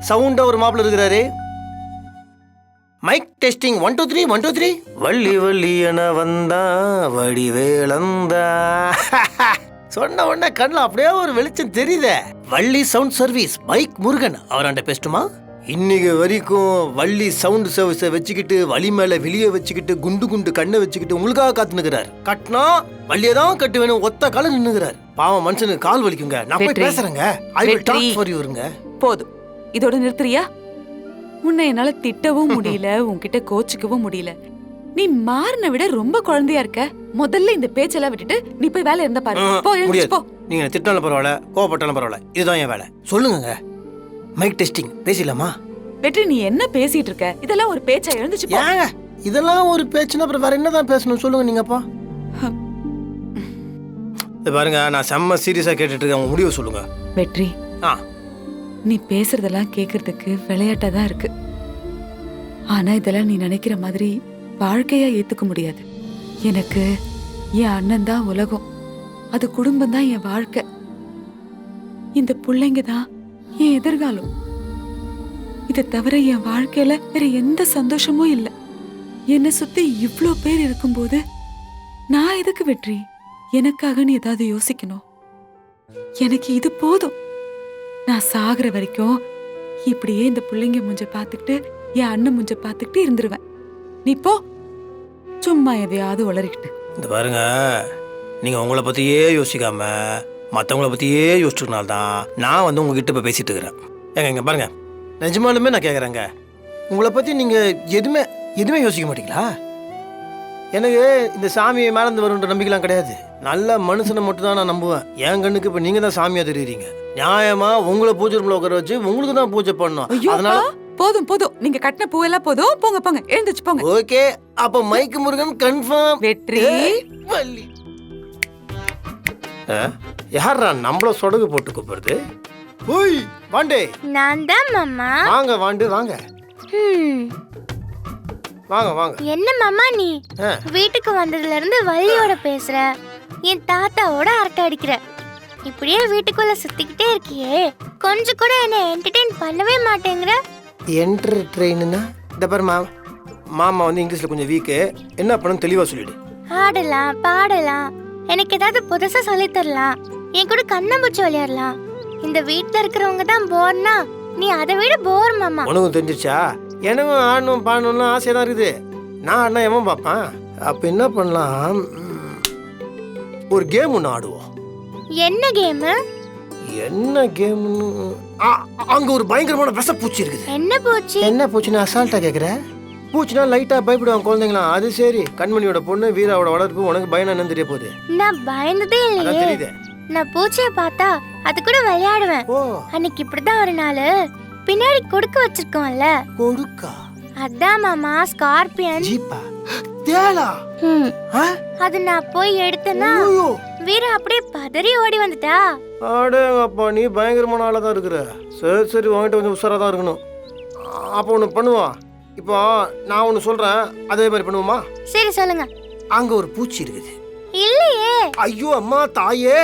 சவுண்டா ஒரு மாப்பிள்ள இருக்கிறாரு. Mic testing 1 2 3 1 2 3. வள்ளி வள்ளி என வந்தா வடிவேலந்தா. சொன்ன உடனே கண்ணில் அப்படியே ஒரு வெளிச்சம் தெரியுதே. Valli sound service mic Murugan அவராண்ட பேசட்டுமா? இன்னைக்கு வரைக்கும் வள்ளி சவுண்ட் சர்வீஸை வச்சுக்கிட்டு வழி மேல வெளியே வச்சுக்கிட்டு குண்டு குண்டு கண்ணை வச்சுக்கிட்டு உங்களுக்காக காத்துனுக்கிறார். கட்டினா வள்ளியை தான் கட்டு வேணும், ஒத்த கால நின்னுகிறார். பாவம் மனுஷனுக்கு கால் வலிக்குங்க. நான் போய் பேசுறேங்க. ஐ வில் டாக் ஃபார் யூங்க. போதும், இதோட நிறுத்துறியா? உன்னை என்னால திட்டவும் முடியல, உன்கிட்ட கோச்சிக்கவும் முடியல. நீ மாறின விட ரொம்ப குழந்தையா இருக்க. முதல்ல இந்த பேச்செல்லாம் விட்டுட்டு நீ போய் வேலை இருந்தா பாரு. போ, எழுந்திருச்சு போ. நீங்க திட்டாலும் பரவாயில்ல, கோவப்பட்டாலும் பரவாயில்ல, இதுதான் என் வேலை. சொல்லுங்க. மைக் டெஸ்டிங் பேசலாமா? வெற்றி, நீ என்ன பேசிட்டு இருக்க? இதெல்லாம் ஒரு பேச்சா? எழுந்துச்சு போ. ஏங்க இதெல்லாம் ஒரு பேச்சுன்னா அப்புறம் வேற என்னதான் பேசணும் சொல்லுங்க நீங்கப்பா. இது பாருங்க, நான் செம்ம சீரியஸா கேட்டுட்டு இருக்கேன். உங்க முடிவு சொல்லுங்க. வெற்றி, நீ பேசுறதெல்லாம் கேக்குறதுக்கு விளையாட்டா தான் இருக்கு. ஆனா இதெல்லாம் நீ நினைக்கிற மாதிரி வாழ்க்கையா ஏத்துக்க முடியாது. எனக்கு என் அண்ணன் தான் உலகம், அது குடும்பம் தான் என் வாழ்க்கை, இந்த பிள்ளைங்க தான் என் எதிர்காலம். இதை தவிர என் வாழ்க்கையில வேற எந்த சந்தோஷமும் இல்ல. என்னை சுத்தி இவ்ளோ பேர் இருக்கும்போது நான் எதுக்கு வெற்றி எனக்காக நீ ஏதாவது யோசிக்கணும்? எனக்கு இது போதும். நான் சாகுற வரைக்கும் இப்படியே இந்த பிள்ளைங்க முஞ்ச பாத்துக்கிட்டு என் அண்ணன் முஞ்ச பாத்துக்கிட்டு இருந்துருவேன். நீ போ, சும்மா எதையாவது உளறிக்கிட்டு. இந்த பாருங்க, நீங்க உங்களை பத்தியே யோசிக்காம மற்றவங்கள பத்தியே யோசிச்சதுனால்தான் நான் வந்து உங்ககிட்ட இப்போ பேசிட்டு இருக்கிறேன். ஏங்க இங்க பாருங்க, நிஜமாலுமே நான் கேட்குறேங்க, உங்களை பத்தி நீங்க எதுவுமே யோசிக்க மாட்டீங்களா? எனக்கு இந்த சாமியை மேலேருந்து வருன்ற நம்பிக்கைலாம் கிடையாது. நல்ல மனுஷனை மட்டும் தான் நான் நம்புவேன். என் கண்ணுக்கு இப்போ நீங்க தான் சாமியா தெரியுறீங்க. நியாயமா உங்களை பூஜை ரூம்ல உட்கார வச்சு உங்களுக்கு தான் பூஜை பண்ணணும். அதனால போதும் போதும், நீங்க கட்டின பூவெல்லாம் போதும். போங்க போங்க, எழுந்துச்சு போங்க. ஓகே, அப்ப மைக் முருகன் கன்ஃபார்ம். வெற்றி, யாரா நம்மள சொடகு போட்டு கூப்பிடுறது? ஓய் வாண்டே. நான் தான் மாமா. வாங்க வாண்டு வாங்க. வாங்க வாங்க. என்ன மாமா நீ வீட்டுக்கு வந்ததுல இருந்து வள்ளியோட பேசுற, என் தாத்தாவோட அரட்டை அடிக்கிற, இப்படியே வீட்டுக்குள்ள சுத்திக்கிட்டே இருக்கியே, கொஞ்சம் கூட என்ன என்டர்டெயின் பண்ணவே மாட்டேங்கிற. என்டர்டெயின்னா இந்த பாரு மாமா வந்து இங்கிலீஷ்ல கொஞ்சம் வீக்கு, என்ன பண்ணணும் தெளிவா சொல்லிடு. ஆடலாம் பாடலாம், எனக்கு ஏதாவது புதுசா சொல்லி தரலாம், என் கூட கண்ணாமூச்சி விளையாடலாம். இந்த வீட்டுல இருக்கிறவங்க தான் போர்னா நீ அதை விட போர் மாமா. உனக்கும் தெரிஞ்சிருச்சா? எனக்கும் ஆடணும் பாடணும்னு ஆசையா தான் இருக்குது. நான் ஆடினா எவன் பார்ப்பான்? அப்ப என்ன பண்ணலாம், ஒரு கேம் ஒன்று ஆடுவோம். என்ன கேம்? என்ன கேம்னு, அங்க ஒரு பயங்கரமான விஷ பூச்சி இருக்குது. என்ன பூச்சி? என்ன பூச்சின்னு அசால்ட்டா கேக்குற? பூச்சினா லைட்டா பயப்படுவாங்க குழந்தைங்களா. அது சரி, கண்மணியோட பொண்ணு வீராவோட வளர்ப்பு உனக்கு பயம் என்னன்னு தெரிய போகுது. நான் பயந்ததே இல்லையே. தெரியுது. நான் பூச்சியை பார்த்தா அது கூட விளையாடுவேன். அன்னைக்கு இப்படிதான் ஒரு நாள் பின்னாடி கொடுக்க வச்சிருக்கோம்ல. கொடுக்கா? அதான் மாமா, ஸ்கார்பியன். ஜீப்பா தேலா? அது நான் போய் எடுத்தேன்னா வீரா அப்படியே பதறி ஓடி வந்துட்டா. அடேங்கப்பா, நீ பயங்கரமான ஆளா தான் இருக்கிற. சரி சரி, உன்கிட்ட கொஞ்சம் உஷாரா தான் இருக்கணும். அப்போ ஒன்று பண்ணுவோம். இப்போ நான் ஒன்று சொல்றேன், அதே மாதிரி பண்ணுவோமா? சரி சொல்லுங்க. அங்க ஒரு பூச்சி இருக்குது. இல்லையே. ஐயோ அம்மா தாயே,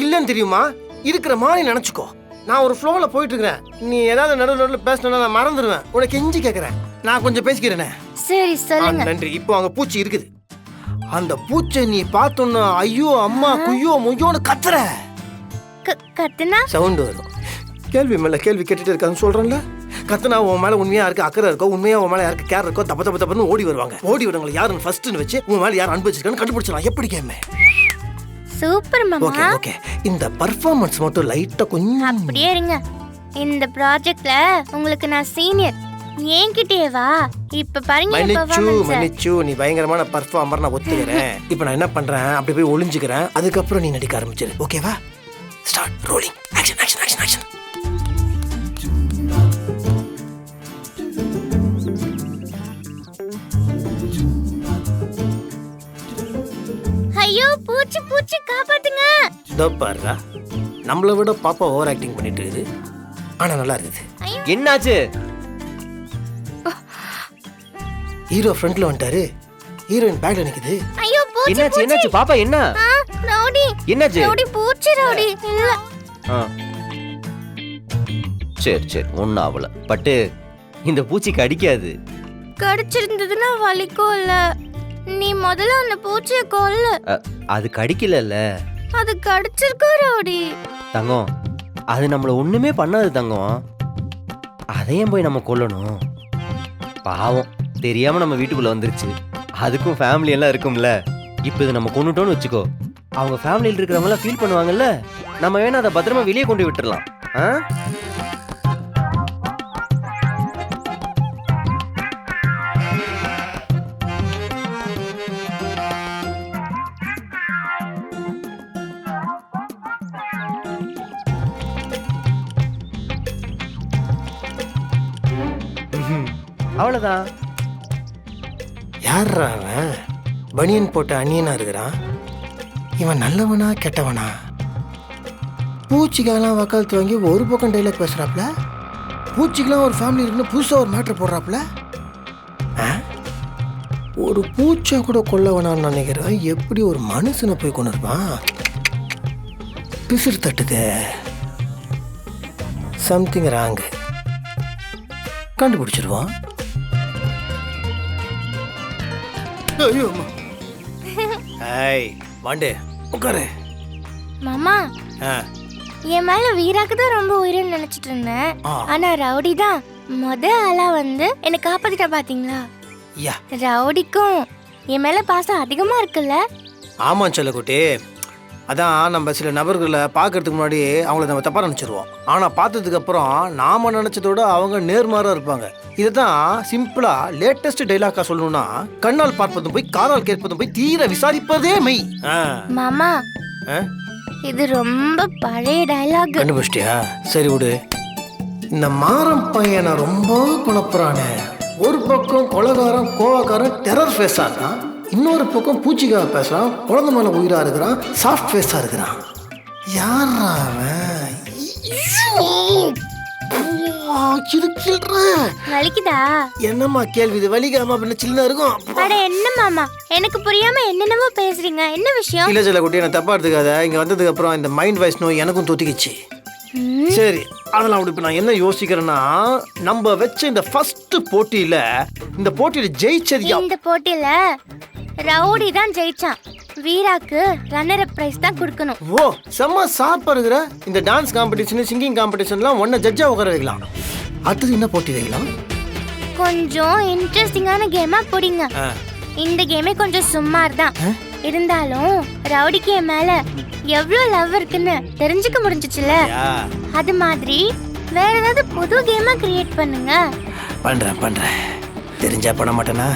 இல்லன்னு தெரியுமா? இருக்கிற மாதிரி நினைச்சுக்கோ. நான் ஒரு ஃப்ளோல போயிட்டு இருக்கிறேன், நீ ஏதாவது நடுவில் பேசணும்னா நான் மறந்துடுவேன். உனக்கு கெஞ்சி கேட்கறேன், நான் கொஞ்சம் பேசிக்கிறேனே. சரி சொல்லுங்க. நன்றி. இப்போ அங்க பூச்சி இருக்குது. அந்த பூச்சை நீ பார்த்தோன்னா ஐயோ அம்மா குய்யோ முய்யோன்னு கத்துற. கத்துனா சவுண்ட் வரும். கேள்வி மேல கேள்வி கேட்டுட்டு இருக்கான்னு சொல்றேன்ல. கத்துனா உன் மேல உண்மையா இருக்கு அக்கறை இருக்கோ, உண்மையா உன் மேல யாருக்கு கேர் இருக்கோ, தப்ப தப்ப தப்பன்னு ஓடி வருவாங்க. ஓடி வரவங்களை யாருன்னு ஃபர்ஸ்ட்னு வச்சு உன் மேல யார் அனுபவிச்சிருக்கான்னு கண்டுபிடிச்சலாம். எப்படி கேம்? சூப்பர் மாமா. ஓகே ஓகே, இந்த பெர்ஃபார்மன்ஸ் மட்டும் லைட்டா கொஞ்சம் அப்படியே இருங்க. இந்த ப்ராஜெக்ட்ல உங்களுக்கு நான் சீனியர், என்கிட்டயே வா. இப்ப பாருங்க மன்னிச்சு, நீ பயங்கரமான பெர்ஃபார்மர், நான் ஒத்துக்கிறேன். இப்போ நான் என்ன பண்றேன், அப்படி போய் ஒளிஞ்சுக்கிறேன். அதுக்கப்புறம் நீ நடிக்க ஆரம்பிச்சிரு. ஓகேவா? Start rolling. Action action action action. ஐயோ பூச்சி பூச்சி காப்பாத்துங்க. இதோ பாருடா, நம்மளை விட பாப்பா ஓவர் ஆக்டிங் பண்ணிட்டு இருக்குது. ஆனா நல்லா இருக்குது. என்னாச்சு? ஹீரோ ஃப்ரண்ட்ல வந்துட்டாரு, ஹீரோயின் பேக்ல நிக்குது. ஐயோ பூச்சி. என்னாச்சு என்னாச்சு பாப்பா? என்ன ரவுடி? என்னாச்சு? ரவுடி பூச்சி ரவுடி இல்ல. சரி சரி ஒன்றும் ஆகல. பட்டு இந்த பூச்சி கடிக்காது. கடிச்சிருந்ததுன்னா வலிக்கும்ல. நீ முதல்ல அந்த பூச்சியை கொல்லு. அது கடிக்கலல்ல. அது கடிச்சிருக்கா ரவுடி? தங்கம் அது நம்மள ஒண்ணுமே பண்ணாது தங்கம். அதையும் போய் நம்ம கொல்லணும்? பாவம் தெரியாம நம்ம வீட்டுக்குள்ள வந்துருச்சு. அதுக்கும் ஃபேமிலி எல்லாம் இருக்கும்ல. இப்போ இது நம்ம கொண்டுட்டோம்னு வச்சுக்கோ, அவங்க ஃபேமிலியில் இருக்கிறவங்க எல்லாம் ஃபீல் பண்ணுவாங்கல்ல. நம்ம வேணா அதை பத்திரமா வெளியே கொண்டு விட்டுறலாம். அவ்வளவுதான். யார்ரா அவன்? பனியன் போட்ட அந்நியனா இருக்கிறான். இவன் நல்லவனா கெட்டவனா? பூச்சிக்கெல்லாம் வக்காலத்து வாங்கி ஒரு பக்கம் டைலாக் பேசுறாப்ல. பூச்சிக்கெல்லாம் ஒரு ஃபேமிலி இருக்குன்னு புதுசாக ஒரு மேட்ரு போடுறாப்ல. ஒரு பூச்சை கூட கொல்ல வேணாம்னு நினைக்கிறேன். எப்படி ஒரு மனுஷனை போய் கொண்டு இருப்பான்? பிசிறு தட்டுது. Something wrong. கண்டுபிடிச்சிருவான். ஐயோ வாண்டே உட்காரு. மாமா என் மேல வீராக்கு தான் ரொம்ப உயிரின்னு நினைச்சிட்டு இருந்தேன். ஆனா ரவுடி தான் ஆளா வந்து என்ன காப்பாத்திட்டா பாத்தீங்களா? ரவுடிக்கும் என் மேல பாசம் அதிகமா இருக்குல்ல? ஆமா செல்லக்குட்டி. அதான் நம்ம சில நபர்களை பார்க்கறதுக்கு முன்னாடி அவங்கள நம்ம தப்பா நினைச்சிருவோம். ஆனா பார்த்ததுக்கு அப்புறம் நாம நினைச்சதோட அவங்க நேர்மாறா இருப்பாங்க. இதுதான் சிம்பிளா லேட்டஸ்ட் டைலாக்கா சொல்லணும்னா, கண்ணால் பார்ப்பதும் போய் காதால் கேட்பதும் போய் தீர விசாரிப்பதே மெய். மாமா இது ரொம்ப பழைய டைலாக். கண்டுபிடிச்சிட்டியா? சரி விடு. இந்த மாறம் பையனை ரொம்ப குழப்புறானே. ஒரு பக்கம் கொலகாரம் கோவக்காரன் டெரர் ஃபேஸா இருக்கான், இன்னொரு பக்கம் பூச்சிக்காக பேசுறான், குழந்தை மேல உயிரா இருக்கிறான், சாஃப்ட் ஃபேஸா இருக்கிறான். யாரா அவன்? வலிக்குதா? என்னம்மா கேள்வி இது? வலிக்காம அப்படின்னு சின்ன இருக்கும். அட என்ன மாமா, எனக்கு புரியாம என்னென்னமோ பேசுறீங்க. என்ன விஷயம்? இல்ல சொல்ல குட்டி, என்ன தப்பா எடுத்துக்காத. இங்க வந்ததுக்கு அப்புறம் இந்த மைண்ட் வாய்ஸ் நோய் எனக்கும் தொத்திக்கிச்சு. சரி அதெல்லாம் அப்படி. இப்ப நான் என்ன யோசிக்கிறேன்னா, நம்ம வச்ச இந்த ஃபர்ஸ்ட் போட்டியில இந்த போட்டியில ஜெயிச்சது இந்த போட்டியில ரவுடி தான் ஜெயிச்சான். வீராக்கு ரன்னர் அப் பிரைஸ் தான் கொடுக்கணும். ஓ செம்ம சாப்பா இருக்கிற. இந்த டான்ஸ் காம்படிஷன் சிங்கிங் காம்படிஷன்லாம் ஒன்ன ஜட்ஜா உட்கார வைக்கலாம். அடுத்தது என்ன போட்டி வைக்கலாம்? கொஞ்சம் இன்ட்ரெஸ்டிங்கான கேமா போடுங்க. இந்த கேமே கொஞ்சம் சுமார் தான் இருந்தாலும் ரவுடிக்கு என் மேல எவ்வளவு லவ் இருக்குன்னு தெரிஞ்சுக்க முடிஞ்சிச்சுல. அது மாதிரி வேற ஏதாவது புது கேமா கிரியேட் பண்ணுங்க. பண்றேன் தெரிஞ்சா பண்ண மாட்டேனா?